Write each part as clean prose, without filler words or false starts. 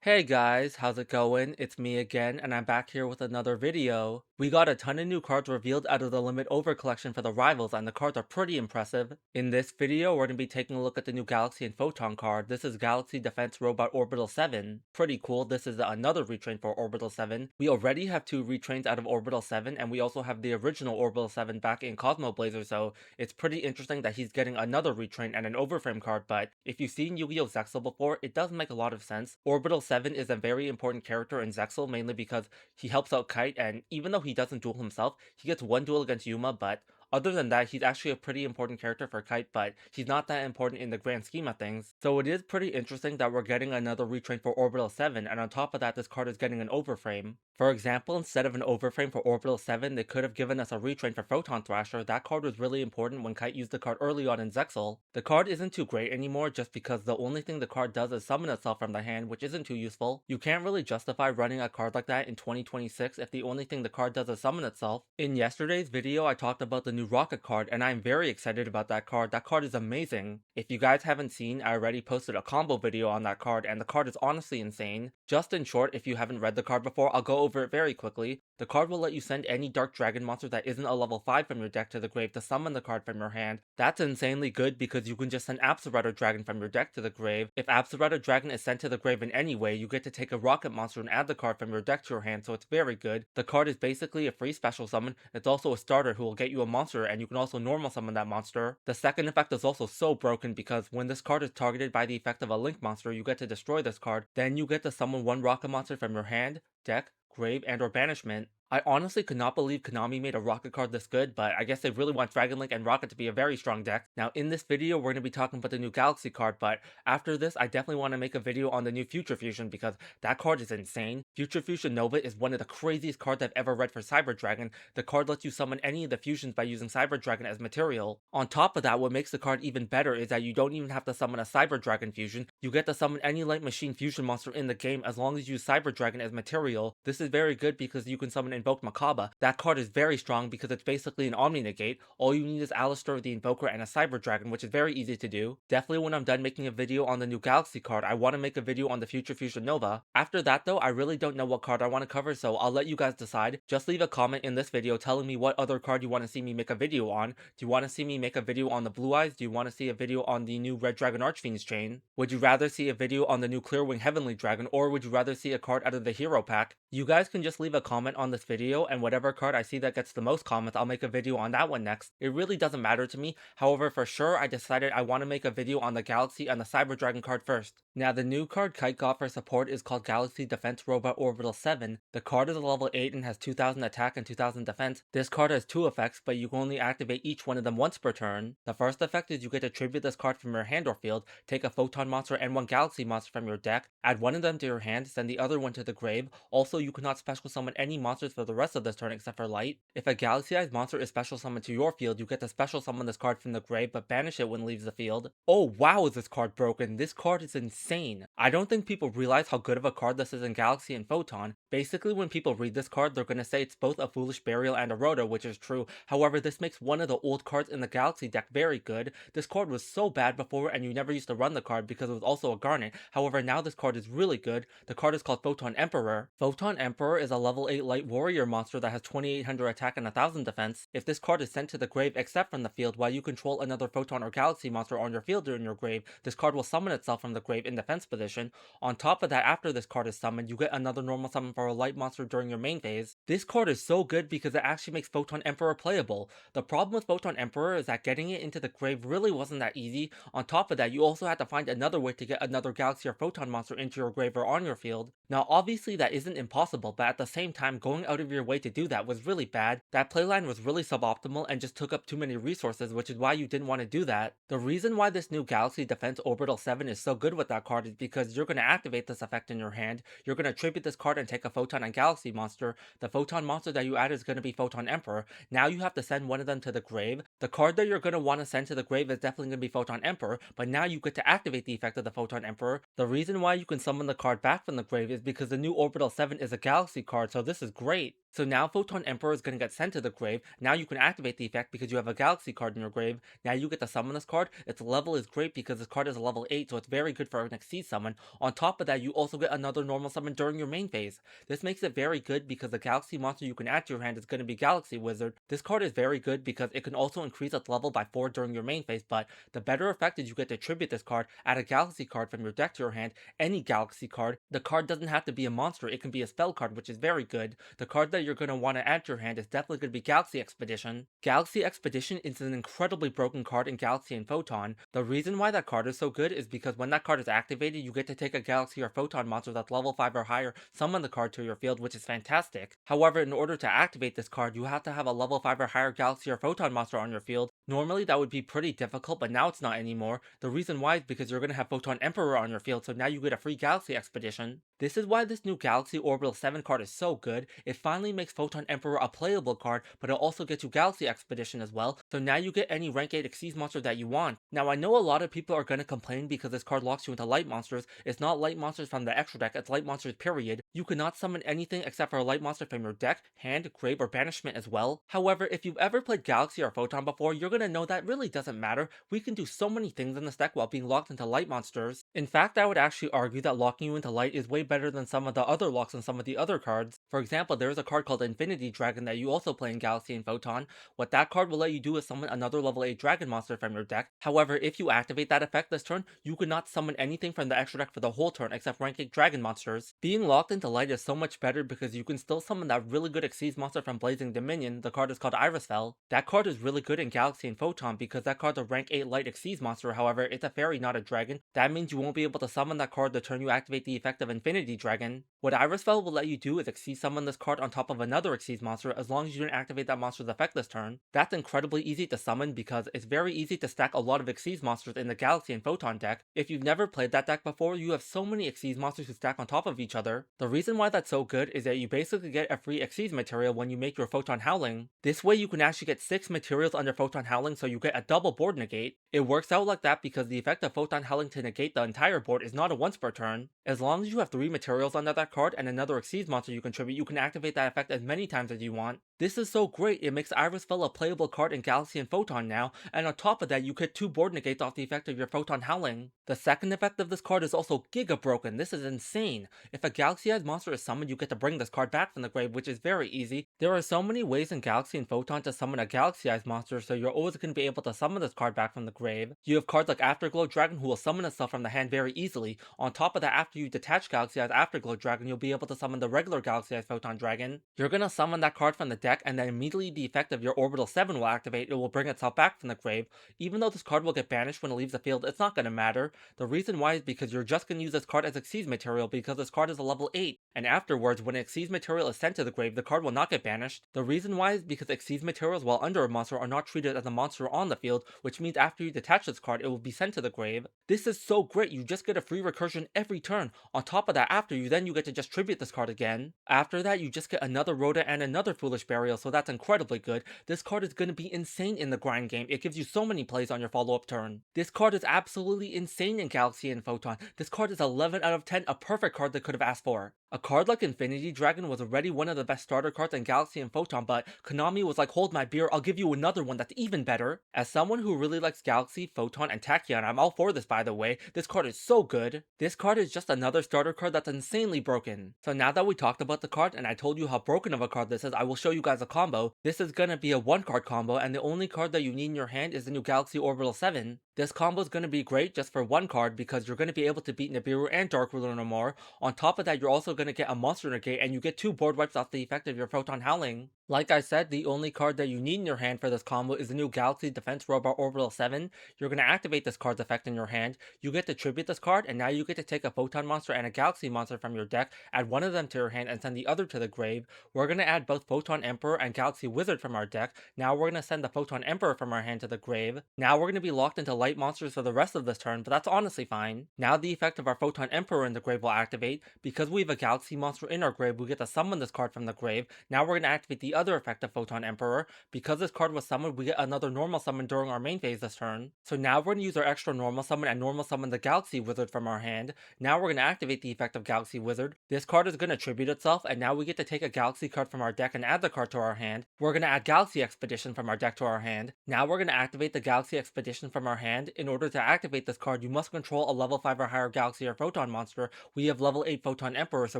Hey guys, how's it going? It's me again, and I'm back here with another video. We got a ton of new cards revealed out of the Limit Over collection for the Rivals, and the cards are pretty impressive. In this video, we're going to be taking a look at the new Galaxy and Photon card. This is Galaxy Defense Robot Orbital 7. Pretty cool, this is another retrain for Orbital 7. We already have two retrains out of Orbital 7, and we also have the original Orbital 7 back in Cosmo Blazer, so it's pretty interesting that he's getting another retrain and an overframe card, but if you've seen Yu-Gi-Oh! Zexal before, it does make a lot of sense. Orbital 7 is a very important character in Zexal, mainly because he helps out Kite, and even though he doesn't duel himself, he gets one duel against Yuma, but other than that, he's actually a pretty important character for Kite, but he's not that important in the grand scheme of things. So it is pretty interesting that we're getting another retrain for Orbital 7, and on top of that, this card is getting an overframe. For example, instead of an overframe for Orbital 7, they could have given us a retrain for Photon Thrasher. That card was really important when Kite used the card early on in Zexal. The card isn't too great anymore just because the only thing the card does is summon itself from the hand, which isn't too useful. You can't really justify running a card like that in 2026 if the only thing the card does is summon itself. In yesterday's video, I talked about the new Rokket card, and I'm very excited about that card. That card is amazing. If you guys haven't seen, I already posted a combo video on that card, and the card is honestly insane. Just in short, if you haven't read the card before, I'll go over it very quickly. The card will let you send any Dark Dragon monster that isn't a level 5 from your deck to the grave to summon the card from your hand. That's insanely good because you can just send Absolutter Dragon from your deck to the grave. If Absolutter Dragon is sent to the grave in any way, you get to take a Rokket monster and add the card from your deck to your hand, so it's very good. The card is basically a free special summon. It's also a starter who will get you a monster, and you can also normal summon that monster. The second effect is also so broken because when this card is targeted by the effect of a Link monster, you get to destroy this card. Then you get to summon one Rokket monster from your hand, deck, grave, and or banishment. I honestly could not believe Konami made a Rokket card this good, but I guess they really want Dragon Link and Rokket to be a very strong deck. Now in this video, we're going to be talking about the new Galaxy card, but after this, I definitely want to make a video on the new Future Fusion because that card is insane. Future Fusion Nova is one of the craziest cards I've ever read for Cyber Dragon. The card lets you summon any of the fusions by using Cyber Dragon as material. On top of that, what makes the card even better is that you don't even have to summon a Cyber Dragon fusion. You get to summon any Light Machine fusion monster in the game as long as you use Cyber Dragon as material. This is very good because you can summon Invoke Makaba. That card is very strong because it's basically an Omni Negate. All you need is Alistair the Invoker and a Cyber Dragon, which is very easy to do. Definitely when I'm done making a video on the new Galaxy card, I want to make a video on the Future Fusion Nova. After that though, I really don't know what card I want to cover, so I'll let you guys decide. Just leave a comment in this video telling me what other card you want to see me make a video on. Do you want to see me make a video on the Blue Eyes? Do you want to see a video on the new Red Dragon Archfiend's chain? Would you rather see a video on the new Clearwing Heavenly Dragon, or would you rather see a card out of the Hero Pack? You guys can just leave a comment on this video, and whatever card I see that gets the most comments, I'll make a video on that one next. It really doesn't matter to me. However, for sure, I decided I want to make a video on the Galaxy and the Cyber Dragon card first. Now, the new card Kite got for support is called Galaxy Defense Robot Orbital 7. The card is a level 8 and has 2000 attack and 2000 defense. This card has two effects, but you can only activate each one of them once per turn. The first effect is you get to tribute this card from your hand or field, take a Photon monster and one Galaxy monster from your deck, add one of them to your hand, send the other one to the grave. Also, you cannot special summon any monsters for the rest of this turn except for Light. If a Galaxy-ized monster is special summoned to your field, you get to special summon this card from the grave, but banish it when it leaves the field. Oh wow, is this card broken. This card is insane. I don't think people realize how good of a card this is in Galaxy and Photon. Basically, when people read this card, they're gonna say it's both a Foolish Burial and a Rhoda, which is true. However, this makes one of the old cards in the Galaxy deck very good. This card was so bad before and you never used to run the card because it was also a Garnet. However, now this card is really good. The card is called Photon Emperor. Photon Emperor is a level 8 light warrior monster that has 2800 attack and 1000 defense. If this card is sent to the grave except from the field while you control another Photon or Galaxy monster on your field or in your grave, this card will summon itself from the grave in defense position. On top of that, after this card is summoned, you get another normal summon for a light monster during your main phase. This card is so good because it actually makes Photon Emperor playable. The problem with Photon Emperor is that getting it into the grave really wasn't that easy. On top of that, you also had to find another way to get another Galaxy or Photon monster into your grave or on your field. Now obviously that isn't impossible, but at the same time, going out of your way to do that was really bad. That playline was really suboptimal and just took up too many resources, which is why you didn't want to do that. The reason why this new Galaxy Defense Orbital 7 is so good with that card is because you're going to activate this effect in your hand, you're going to tribute this card and take a Photon and Galaxy monster. The Photon monster that you add is going to be Photon Emperor. Now you have to send one of them to the grave. The card that you're going to want to send to the grave is definitely going to be Photon Emperor, but now you get to activate the effect of the Photon Emperor. The reason why you can summon the card back from the grave is because the new Orbital 7 is a Galaxy card, so this is great. So now Photon Emperor is going to get sent to the grave. Now you can activate the effect because you have a Galaxy card in your grave. Now you get to summon this card. Its level is great because this card is a level 8, so it's very good for an Exceed summon. On top of that, you also get another normal summon during your main phase. This makes it very good because the Galaxy monster you can add to your hand is going to be Galaxy Wizard. This card is very good because it can also increase its level by 4 during your main phase, but the better effect is you get to tribute this card, add a Galaxy card from your deck to your hand, any Galaxy card. The card doesn't have to be a monster, it can be a spell card, which is very good. The card that you're going to want to add to your hand is definitely going to be Galaxy Expedition. Galaxy Expedition is an incredibly broken card in Galaxy and Photon. The reason why that card is so good is because when that card is activated, you get to take a Galaxy or Photon monster that's level 5 or higher, summon the card to your field, which is fantastic. However, in order to activate this card, you have to have a level 5 or higher Galaxy or Photon monster on your field. Normally that would be pretty difficult, but now it's not anymore. The reason why is because you're going to have Photon Emperor on your field, so now you get a free Galaxy Expedition. This is why this new Galaxy Orbital 7 card is so good. It finally makes Photon Emperor a playable card, but it also gets you Galaxy Expedition as well, so now you get any rank 8 Xyz monster that you want. Now I know a lot of people are going to complain because this card locks you into light monsters. It's not light monsters from the extra deck, it's light monsters period. You cannot summon anything except for a light monster from your deck, hand, grave, or banishment as well. However, if you've ever played Galaxy or Photon before, you're going to know that really doesn't matter. We can do so many things in this deck while being locked into light monsters. In fact, I would actually argue that locking you into light is way better than some of the other locks on some of the other cards. For example, there is a card called Infinity Dragon that you also play in Galaxy and Photon. What that card will let you do is summon another level 8 dragon monster from your deck. However, if you activate that effect this turn, you cannot summon anything from the extra deck for the whole turn except rank 8 dragon monsters. Being locked into light is so much better because you can still summon that really good Xyz monster from Blazing Dominion. The card is called Irisfell. That card is really good in Galaxy and Photon because that card's a rank 8 light Xyz monster. However, it's a fairy, not a dragon. That means you won't be able to summon that card the turn you activate the effect of Infinity Dragon. What Irisfell will let you do is Xyz summon this card on top of another Xyz monster as long as you didn't activate that monster's effect this turn. That's incredibly easy to summon because it's very easy to stack a lot of Xyz monsters in the Galaxy and Photon deck. If you've never played that deck before, you have so many Xyz monsters to stack on top of each other. The reason why that's so good is that you basically get a free Xyz material when you make your Photon Howling. This way you can actually get 6 materials under Photon Howling, so you get a double board negate. It works out like that because the effect of Photon Howling to negate the entire board is not a once per turn. As long as you have 3 materials under that card and another Xyz monster you contribute, you can activate that effect as many times as you want. This is so great, it makes Irisfell a playable card in Galaxy and Photon now, and on top of that you get 2 board negates off the effect of your Photon Howling. The second effect of this card is also Giga Broken. This is insane. If a Galaxy-eyed monster is summoned, you get to bring this card back from the grave, which is very easy. There are so many ways in Galaxy and Photon to summon a Galaxy-eyed monster, so you're always going to be able to summon this card back from the grave. You have cards like Afterglow Dragon who will summon itself from the hand very easily. On top of that, after you detach Galaxy-eyed Afterglow Dragon, you'll be able to summon the regular Galaxy-eyed Photon Dragon. You're going to summon that card from the deck, and then immediately the effect of your Orbital 7 will activate. It will bring itself back from the grave. Even though this card will get banished when it leaves the field, it's not going to matter. The reason why is because you're just going to use this card as Xyz material because this card is a level 8, and afterwards when Xyz material is sent to the grave, the card will not get banished. The reason why is because Xyz materials while under a monster are not treated as a monster on the field, which means after you detach this card, it will be sent to the grave. This is so great, you just get a free recursion every turn. On top of that, after you get to just tribute this card again. After that, you just get another Rhoda and another Foolish Burial, so that's incredibly good. This card is going to be insane in the grind game. It gives you so many plays on your follow-up turn. This card is absolutely insane in Galaxy and Photon. This card is 11 out of 10, a perfect card they could have asked for. A card like Infinity Dragon was already one of the best starter cards in Galaxy and Photon, but Konami was like, hold my beer, I'll give you another one that's even better. As someone who really likes Galaxy, Photon, and Tachyon, I'm all for this by the way. This card is so good. This card is just another starter card that's insanely broken. So now that we talked about the card and I told you how broken of a card this is, I will show you guys a combo. This is gonna be a 1-card combo, and the only card that you need in your hand is the new Galaxy Orbital 7. This combo is going to be great just for 1 card because you're going to be able to beat Nibiru and Dark Ruler no more. On top of that, you're also going to get a monster negate and you get 2 board wipes off the effect of your Photon Howling. Like I said, the only card that you need in your hand for this combo is the new Galaxy Defense Robot Orbital 7. You're going to activate this card's effect in your hand. You get to tribute this card, and now you get to take a Photon monster and a Galaxy monster from your deck, add one of them to your hand, and send the other to the grave. We're going to add both Photon Emperor and Galaxy Wizard from our deck. Now we're going to send the Photon Emperor from our hand to the grave. Now we're going to be locked into light light monsters for the rest of this turn, but that's honestly fine. Now the effect of our Photon Emperor in the grave will activate. Because we have a Galaxy monster in our grave, we get to summon this card from the grave. Now we're going to activate the other effect of Photon Emperor. Because this card was summoned, we get another normal summon during our main phase this turn. So now we're going to use our extra normal summon and normal summon the Galaxy Wizard from our hand. Now we're going to activate the effect of Galaxy Wizard. This card is going to tribute itself, and now we get to take a Galaxy card from our deck and add the card to our hand. We're going to add Galaxy Expedition from our deck to our hand. Now we're going to activate the Galaxy Expedition from our hand. In order to activate this card, you must control a level 5 or higher Galaxy or Photon monster. We have level 8 Photon Emperor, so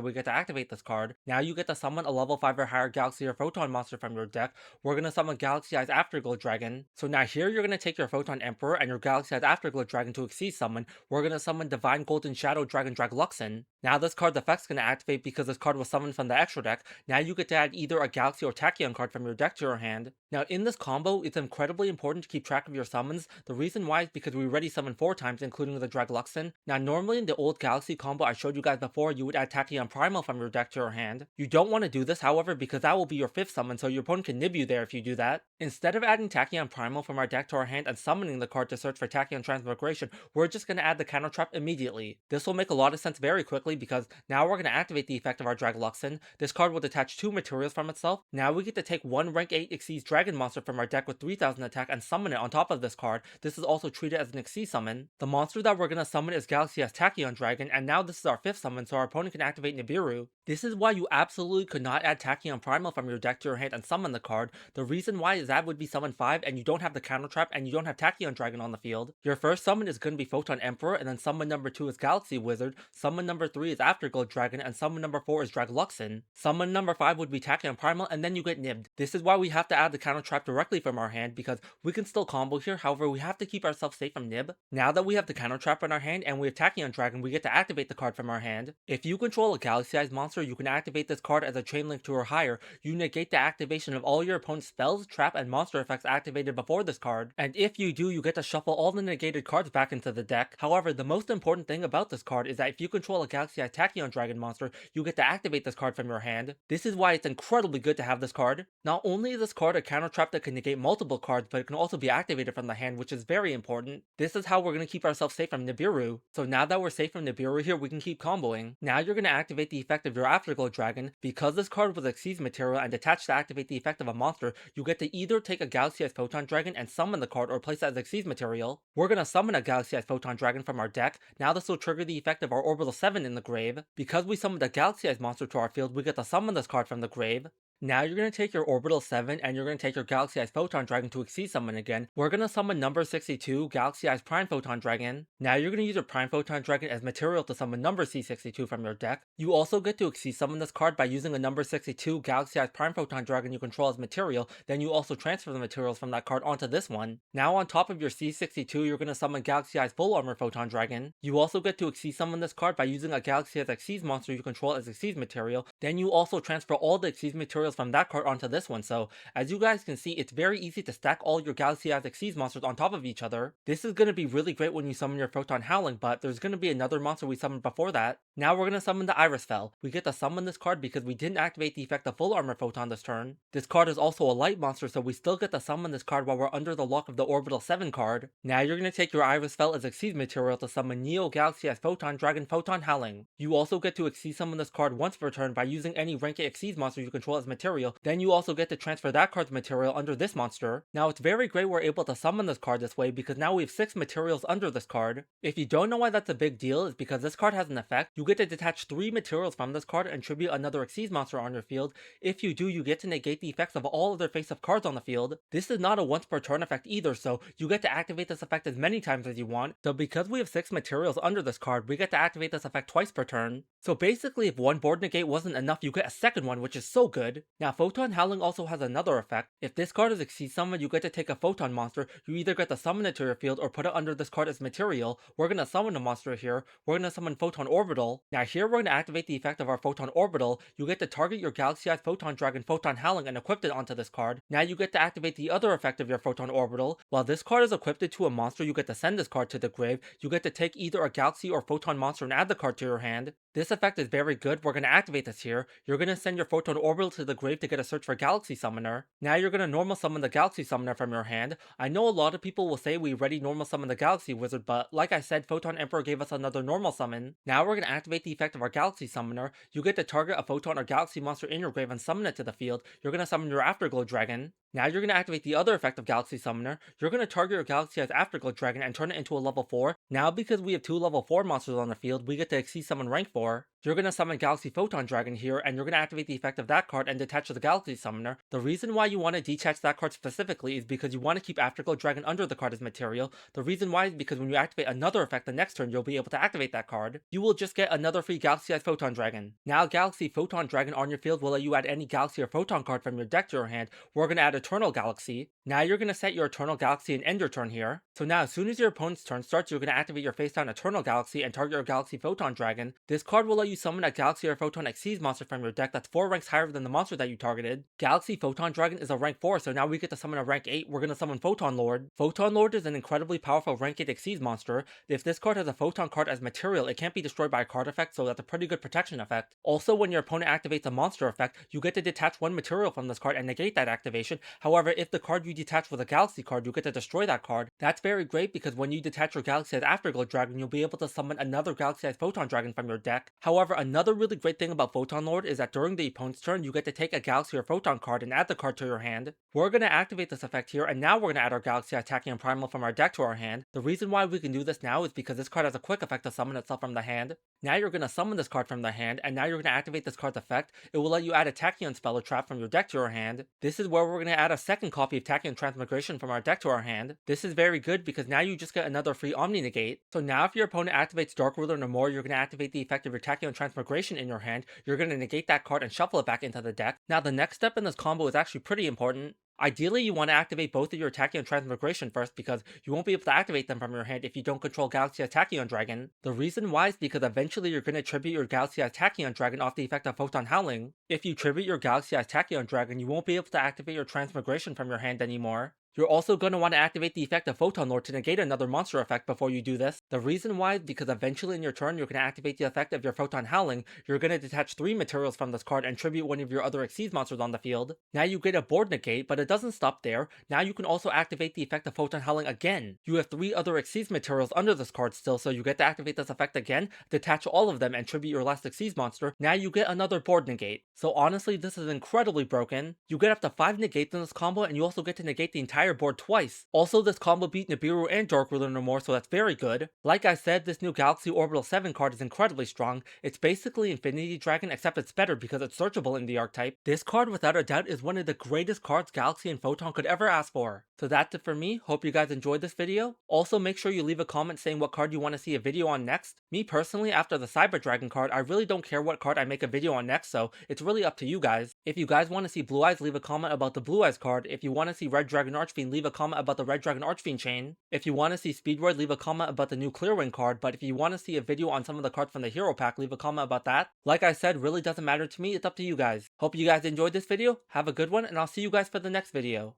we get to activate this card. Now you get to summon a level 5 or higher Galaxy or Photon monster from your deck. We're going to summon Galaxy Eyes Afterglow Dragon. So now here you're going to take your Photon Emperor and your Galaxy Eyes Afterglow Dragon to Exceed summon. We're going to summon Divine Golden Shadow Dragon Dragluxin. Now this card's effect's going to activate because this card was summoned from the extra deck. Now you get to add either a Galaxy or Tachyon card from your deck to your hand. Now in this combo, it's incredibly important to keep track of your summons. The reason why is because we already summoned 4 times, including the Dragluxin. Now normally in the old Galaxy combo I showed you guys before, you would add Tachyon Primal from your deck to your hand. You don't want to do this, however, because that will be your 5th summon, so your opponent can nib you there if you do that. Instead of adding Tachyon Primal from our deck to our hand and summoning the card to search for Tachyon Transmigration, we're just going to add the counter trap immediately. This will make a lot of sense very quickly because now we're going to activate the effect of our Dragluxin. This card will detach 2 materials from itself. Now we get to take one rank 8 Xyz Dragon monster from our deck with 3000 attack and summon it on top of this card. This is also treated as an Xyz summon. The monster that we're going to summon is Galaxy S Tachyon Dragon, and now this is our 5th summon, so our opponent can activate Nibiru. This is why you absolutely could not add Tachyon Primal from your deck to your hand and summon the card. The reason why is that would be summon 5 and you don't have the counter trap and you don't have Tachyon Dragon on the field. Your first summon is going to be Photon Emperor, and then summon number 2 is Galaxy Wizard, summon number 3 is Afterglow Dragon, and summon number 4 is Dragluxin. Summon number 5 would be Tachyon Primal, and then you get nibbed. This is why we have to add the counter trap directly from our hand, because we can still combo here, however we have to keep ourselves safe from nib. Now that we have the counter trap in our hand and we have Tachyon Dragon, we get to activate the card from our hand. If you control a Galaxy Eyes monster, you can activate this card as a chain link 2 or higher. You negate the activation of all your opponent's spells, trap, and monster effects activated before this card, and if you do, you get to shuffle all the negated cards back into the deck. However, the most important thing about this card is that if you control a Galaxy Eyes Tachyon Dragon monster, you get to activate this card from your hand. This is why it's incredibly good to have this card. Not only is this card a counter trap that can negate multiple cards, but it can also be activated from the hand, which is very important. This is how we're going to keep ourselves safe from Nibiru. So now that we're safe from Nibiru here, we can keep comboing. Now you're going to activate the effect of your Afterglow Dragon. Because this card was Xyz material and attached to activate the effect of a monster, you get to either take a Galaxy Eyes Photon Dragon and summon the card or place it as Xyz material. We're going to summon a Galaxy Eyes Photon Dragon from our deck. Now this will trigger the effect of our Orbital 7 in the grave. Because we summoned a Galaxy Eyes monster to our field, we get to summon this card from the grave. Now you're going to take your Orbital 7 and you're going to take your Galaxy Eyes Photon Dragon to Xyz summon again. We're going to summon number 62, Galaxy Eyes Prime Photon Dragon. Now you're going to use your Prime Photon Dragon as material to summon number C62 from your deck. You also get to Xyz summon this card by using a number 62 Galaxy Eyes Prime Photon Dragon you control as material, then you also transfer the materials from that card onto this one. Now on top of your C62, you're going to summon Galaxy Eyes Full Armor Photon Dragon. You also get to Xyz summon this card by using a Galaxy Eyes Xyz monster you control as Xyz material, then you also transfer all the Xyz materials from that card onto this one. So as you guys can see, it's very easy to stack all your Galaxy Eyes Xyz monsters on top of each other. This is going to be really great when you summon your Photon Howling, but there's going to be another monster we summoned before that. Now we're going to summon the Iris Fell. We get to summon this card because we didn't activate the effect of Full Armor Photon this turn. This card is also a light monster, so we still get to summon this card while we're under the lock of the Orbital 7 card. Now you're going to take your Iris Fell as Xyz material to summon Neo Galaxy Eyes Photon Dragon Photon Howling. You also get to Xyz summon this card once per turn by using any rank 8 Xyz monster you control as material, then you also get to transfer that card's material under this monster. Now it's very great we're able to summon this card this way because now we have 6 materials under this card. If you don't know why that's a big deal, it's because this card has an effect. You get to detach 3 materials from this card and tribute another Xyz monster on your field. If you do, you get to negate the effects of all other face-up cards on the field. This is not a once per turn effect either, so you get to activate this effect as many times as you want. So because we have 6 materials under this card, we get to activate this effect twice per turn. So basically if one board negate wasn't enough, you get a second one, which is so good. Now Photon Howling also has another effect. If this card is Xyz summoned, you get to take a Photon monster. You either get to summon it to your field or put it under this card as material. We're going to summon a monster here. We're going to summon Photon Orbital. Now here we're going to activate the effect of our Photon Orbital. You get to target your Galaxy Eyes Photon Dragon Photon Howling and equip it onto this card. Now you get to activate the other effect of your Photon Orbital. While this card is equipped to a monster, you get to send this card to the grave. You get to take either a Galaxy or Photon monster and add the card to your hand. This effect is very good. We're going to activate this here. You're going to send your Photon Orbital to the grave to get a search for Galaxy Summoner. Now you're gonna normal summon the Galaxy Summoner from your hand. I know a lot of people will say we already normal summon the Galaxy Wizard, but like I said, Photon Emperor gave us another normal summon. Now we're gonna activate the effect of our Galaxy Summoner. You get to target a Photon or Galaxy monster in your grave and summon it to the field. You're gonna summon your Afterglow Dragon. Now you're going to activate the other effect of Galaxy Summoner. You're going to target your Galaxy as Afterglow Dragon and turn it into a level 4. Now because we have 2 level 4 monsters on the field, we get to Exceed Summon rank 4. You're going to summon Galaxy Photon Dragon here, and you're going to activate the effect of that card and detach the Galaxy Summoner. The reason why you want to detach that card specifically is because you want to keep Afterglow Dragon under the card as material. The reason why is because when you activate another effect the next turn, you'll be able to activate that card. You will just get another free Galaxy as Photon Dragon. Now Galaxy Photon Dragon on your field will let you add any Galaxy or Photon card from your deck to your hand. We're going to add Eternal Galaxy. Now you're going to set your Eternal Galaxy and end your turn here. So now as soon as your opponent's turn starts, you're going to activate your face down Eternal Galaxy and target your Galaxy Photon Dragon. This card will let you summon a Galaxy or Photon Xyz monster from your deck that's 4 ranks higher than the monster that you targeted. Galaxy Photon Dragon is a rank 4, so now we get to summon a rank 8. We're going to summon Photon Lord. Photon Lord is an incredibly powerful rank 8 Xyz monster. If this card has a Photon card as material, it can't be destroyed by a card effect, so that's a pretty good protection effect. Also, when your opponent activates a monster effect, you get to detach 1 material from this card and negate that activation. However, if the card you detach was a Galaxy card, you get to destroy that card. That's very great because when you detach your Galaxy as Afterglow Dragon, you'll be able to summon another Galaxy as Photon Dragon from your deck. However, another really great thing about Photon Lord is that during the opponent's turn, you get to take a Galaxy or Photon card and add the card to your hand. We're going to activate this effect here, and now we're going to add our Galaxy Tachyon Primal from our deck to our hand. The reason why we can do this now is because this card has a quick effect to summon itself from the hand. Now you're going to summon this card from the hand, and now you're going to activate this card's effect. It will let you add a Tachyon spell or trap from your deck to your hand. This is where we're going to add a second copy of Tachyon Transmigration from our deck to our hand. This is very good because now you just get another free Omni Negate. So now if your opponent activates Dark Ruler no more, you're going to activate the effect of your Tachyon Transmigration in your hand. You're going to negate that card and shuffle it back into the deck. Now the next step in this combo is actually pretty important. Ideally, you want to activate both of your Tachyon Transmigration first because you won't be able to activate them from your hand if you don't control Galaxy Tachyon Dragon. The reason why is because eventually you're going to tribute your Galaxy Tachyon Dragon off the effect of Photon Howling. If you tribute your Galaxy Tachyon Dragon, you won't be able to activate your Transmigration from your hand anymore. You're also going to want to activate the effect of Photon Lord to negate another monster effect before you do this. The reason why is because eventually in your turn you're going to activate the effect of your Photon Howling. You're going to detach 3 materials from this card and tribute one of your other Xyz monsters on the field. Now you get a board negate, but it doesn't stop there. Now you can also activate the effect of Photon Howling again. You have 3 other Xyz materials under this card still, so you get to activate this effect again, detach all of them and tribute your last Xyz monster. Now you get another board negate. So honestly, this is incredibly broken. You get up to 5 negates in this combo, and you also get to negate the entire board twice. Also, this combo beat Nibiru and Dark Ruler no more, so that's very good. Like I said, this new Galaxy Orbital 7 card is incredibly strong. It's basically Infinity Dragon, except it's better because it's searchable in the archetype. This card, without a doubt, is one of the greatest cards Galaxy and Photon could ever ask for. So that's it for me. Hope you guys enjoyed this video. Also, make sure you leave a comment saying what card you want to see a video on next. Me personally, after the Cyber Dragon card, I really don't care what card I make a video on next, so it's really up to you guys. If you guys want to see Blue Eyes, leave a comment about the Blue Eyes card. If you want to see Red Dragon Archfiend, leave a comment about the Red Dragon Archfiend chain. If you want to see Speedroid, leave a comment about the new Clearwing card, but if you want to see a video on some of the cards from the Hero Pack, leave a comment about that. Like I said, really doesn't matter to me, it's up to you guys. Hope you guys enjoyed this video, have a good one, and I'll see you guys for the next video.